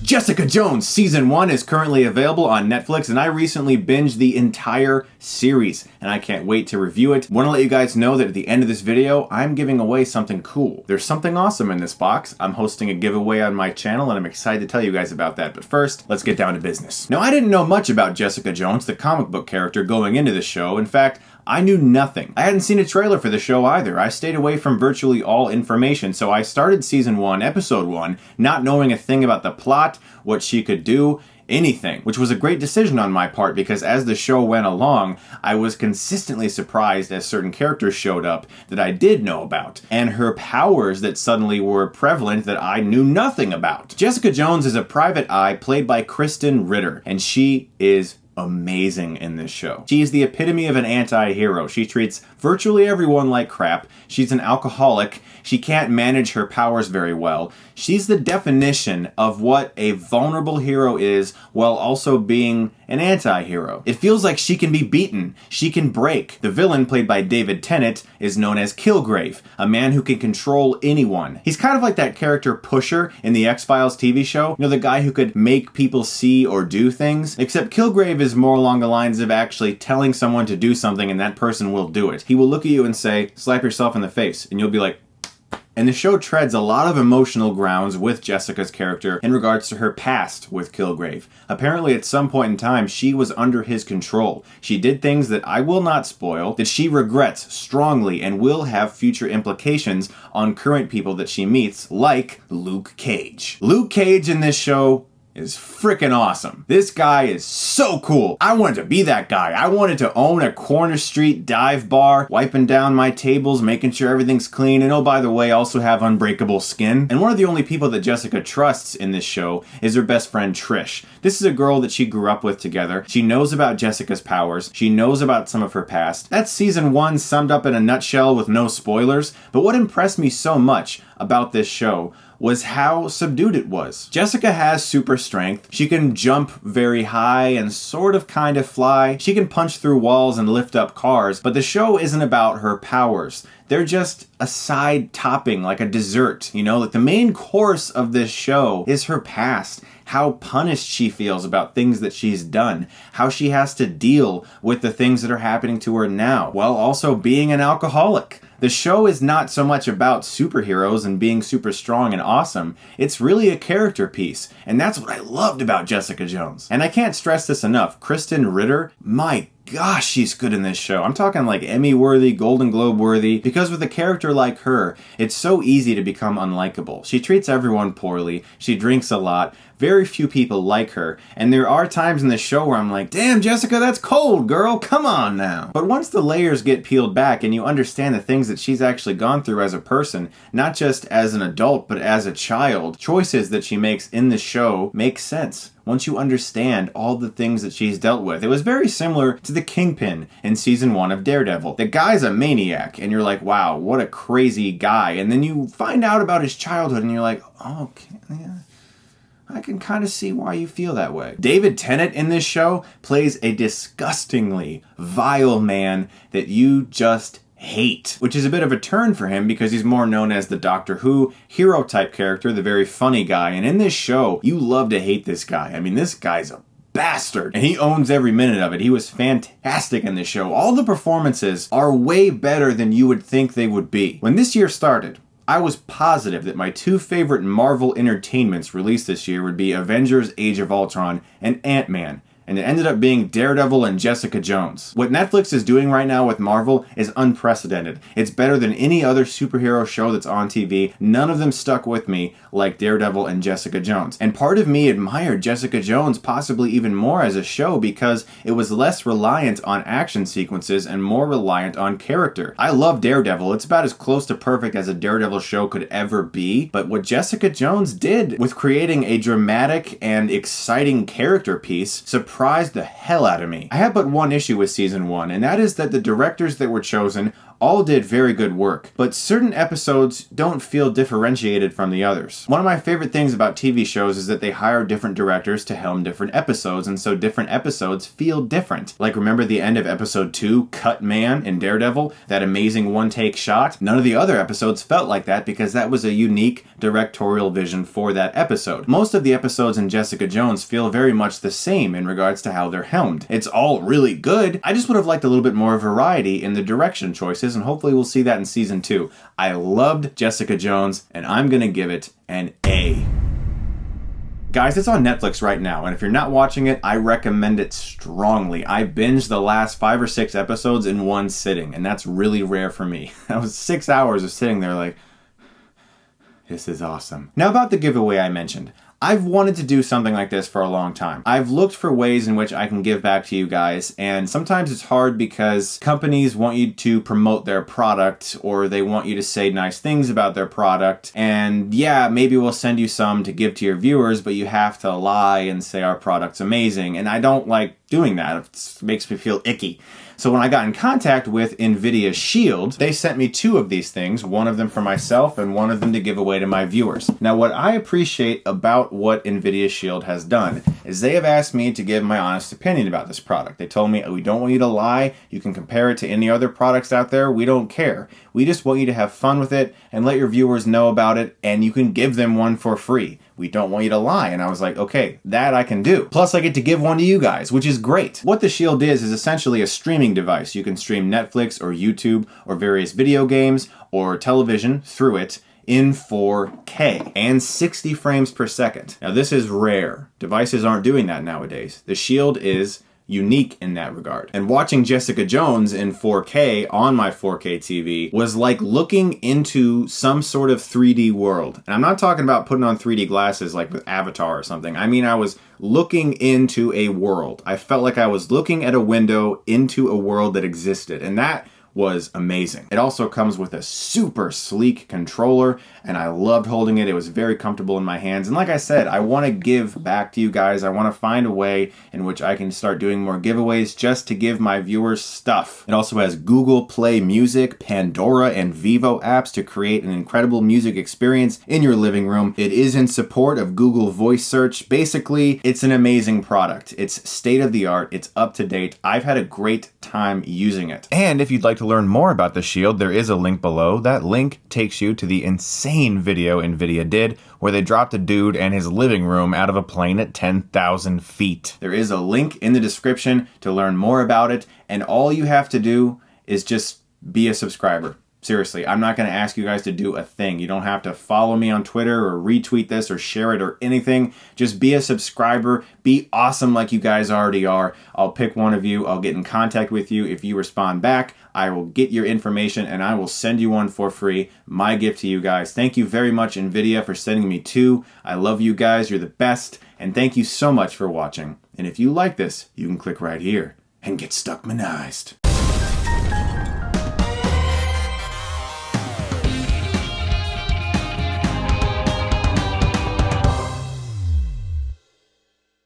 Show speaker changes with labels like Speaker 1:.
Speaker 1: Jessica Jones Season 1 is currently available on Netflix, and I recently binged the entire series, and I can't wait to review it. Want to let you guys know that at the end of this video, I'm giving away something cool. There's something awesome in this box. I'm hosting a giveaway on my channel, and I'm excited to tell you guys about that. But first, let's get down to business. Now, I didn't know much about Jessica Jones, the comic book character, going into the show. In fact, I knew nothing. I hadn't seen a trailer for the show either. I stayed away from virtually all information, so I started Season 1, Episode 1, not knowing a thing about the plot, what she could do, anything, which was a great decision on my part because as the show went along, I was consistently surprised as certain characters showed up that I did know about, and her powers that suddenly were prevalent that I knew nothing about. Jessica Jones is a private eye played by Krysten Ritter, and she is amazing in this show. She is the epitome of an anti-hero. She treats virtually everyone like crap. She's an alcoholic. She can't manage her powers very well. She's the definition of what a vulnerable hero is while also being an anti-hero. It feels like she can be beaten. She can break. The villain, played by David Tennant, is known as Kilgrave, a man who can control anyone. He's kind of like that character Pusher in the X-Files TV show. You know, the guy who could make people see or do things? Except Kilgrave is more along the lines of actually telling someone to do something and that person will do it. He will look at you and say, slap yourself in the face, and you'll be like, and the show treads a lot of emotional grounds with Jessica's character in regards to her past with Kilgrave. Apparently at some point in time, she was under his control. She did things that I will not spoil, that she regrets strongly and will have future implications on current people that she meets, like Luke Cage. Luke Cage in this show is freaking awesome. This guy is so cool. I wanted to be that guy. I wanted to own a corner street dive bar, wiping down my tables, making sure everything's clean, and oh, by the way, also have unbreakable skin. And one of the only people that Jessica trusts in this show is her best friend Trish. This is a girl that she grew up with together. She knows about Jessica's powers. She knows about some of her past. That's Season 1 summed up in a nutshell with no spoilers. But what impressed me so much about this show was how subdued it was. Jessica has super strength. She can jump very high and sort of kind of fly. She can punch through walls and lift up cars, but the show isn't about her powers. They're just a side topping, like a dessert, you know? Like the main course of this show is her past, how punished she feels about things that she's done, how she has to deal with the things that are happening to her now, while also being an alcoholic. The show is not so much about superheroes and being super strong and awesome. It's really a character piece, and that's what I loved about Jessica Jones. And I can't stress this enough. Krysten Ritter, my gosh, she's good in this show. I'm talking like Emmy-worthy, Golden Globe-worthy, because with a character like her, it's so easy to become unlikable. She treats everyone poorly, she drinks a lot, very few people like her, and there are times in the show where I'm like, damn, Jessica, that's cold, girl, come on now. But once the layers get peeled back and you understand the things that she's actually gone through as a person, not just as an adult, but as a child, choices that she makes in the show make sense once you understand all the things that she's dealt with. It was very similar to the Kingpin in Season 1 of Daredevil. The guy's a maniac, and you're like, wow, what a crazy guy. And then you find out about his childhood, and you're like, oh, okay, yeah, I can kind of see why you feel that way. David Tennant in this show plays a disgustingly vile man that you just hate, which is a bit of a turn for him because he's more known as the Doctor Who hero type character, the very funny guy. And in this show, you love to hate this guy. I mean, this guy's a bastard, and he owns every minute of it. He was fantastic in this show. All the performances are way better than you would think they would be. When this year started, I was positive that my two favorite Marvel entertainments released this year would be Avengers Age of Ultron and Ant-Man. And it ended up being Daredevil and Jessica Jones. What Netflix is doing right now with Marvel is unprecedented. It's better than any other superhero show that's on TV. None of them stuck with me like Daredevil and Jessica Jones. And part of me admired Jessica Jones possibly even more as a show because it was less reliant on action sequences and more reliant on character. I love Daredevil. It's about as close to perfect as a Daredevil show could ever be. But what Jessica Jones did with creating a dramatic and exciting character piece surprised the hell out of me. I have but one issue with Season 1, and that is that the directors that were chosen all did very good work, but certain episodes don't feel differentiated from the others. One of my favorite things about TV shows is that they hire different directors to helm different episodes, and so different episodes feel different. Like, remember the end of episode 2, Cut Man in Daredevil? That amazing one-take shot? None of the other episodes felt like that because that was a unique directorial vision for that episode. Most of the episodes in Jessica Jones feel very much the same in regards to how they're helmed. It's all really good. I just would have liked a little bit more variety in the direction choices, and hopefully we'll see that in season 2. I loved Jessica Jones, and I'm gonna give it an A. Guys, it's on Netflix right now, and if you're not watching it, I recommend it strongly. I binged the last 5 or 6 episodes in one sitting, and that's really rare for me. That was 6 hours of sitting there like, this is awesome. Now about the giveaway I mentioned. I've wanted to do something like this for a long time. I've looked for ways in which I can give back to you guys, and sometimes it's hard because companies want you to promote their product or they want you to say nice things about their product. And yeah, maybe we'll send you some to give to your viewers, but you have to lie and say our product's amazing. And I don't like doing that. It makes me feel icky. So when I got in contact with NVIDIA Shield, they sent me 2 of these things, one of them for myself and one of them to give away to my viewers. Now, what I appreciate about what NVIDIA Shield has done is they have asked me to give my honest opinion about this product. They told me, we don't want you to lie. You can compare it to any other products out there. We don't care. We just want you to have fun with it and let your viewers know about it, and you can give them one for free. We don't want you to lie. And I was like, okay, that I can do. Plus I get to give one to you guys, which is great. What the Shield is essentially a streaming device. You can stream Netflix or YouTube or various video games or television through it in 4K and 60 frames per second. Now this is rare. Devices aren't doing that nowadays. The Shield is unique in that regard. And watching Jessica Jones in 4K on my 4K TV was like looking into some sort of 3D world. And I'm not talking about putting on 3D glasses like with Avatar or something. I mean, I was looking into a world. I felt like I was looking at a window into a world that existed. And that was amazing. It also comes with a super sleek controller, and I loved holding it. It was very comfortable in my hands. And like I said, I want to give back to you guys. I want to find a way in which I can start doing more giveaways just to give my viewers stuff. It also has Google Play Music, Pandora, and Vivo apps to create an incredible music experience in your living room. It is in support of Google Voice Search. Basically, it's an amazing product. It's state of the art. It's up to date. I've had a great time using it. And if you'd like to learn more about the Shield, there is a link below. That link takes you to the insane video NVIDIA did where they dropped a dude and his living room out of a plane at 10,000 feet. There is a link in the description to learn more about it, and all you have to do is just be a subscriber. Seriously, I'm not going to ask you guys to do a thing. You don't have to follow me on Twitter or retweet this or share it or anything. Just be a subscriber. Be awesome like you guys already are. I'll pick one of you. I'll get in contact with you. If you respond back, I will get your information and I will send you one for free. My gift to you guys. Thank you very much, NVIDIA, for sending me 2. I love you guys. You're the best. And thank you so much for watching. And if you like this, you can click right here and get Stuckmanized.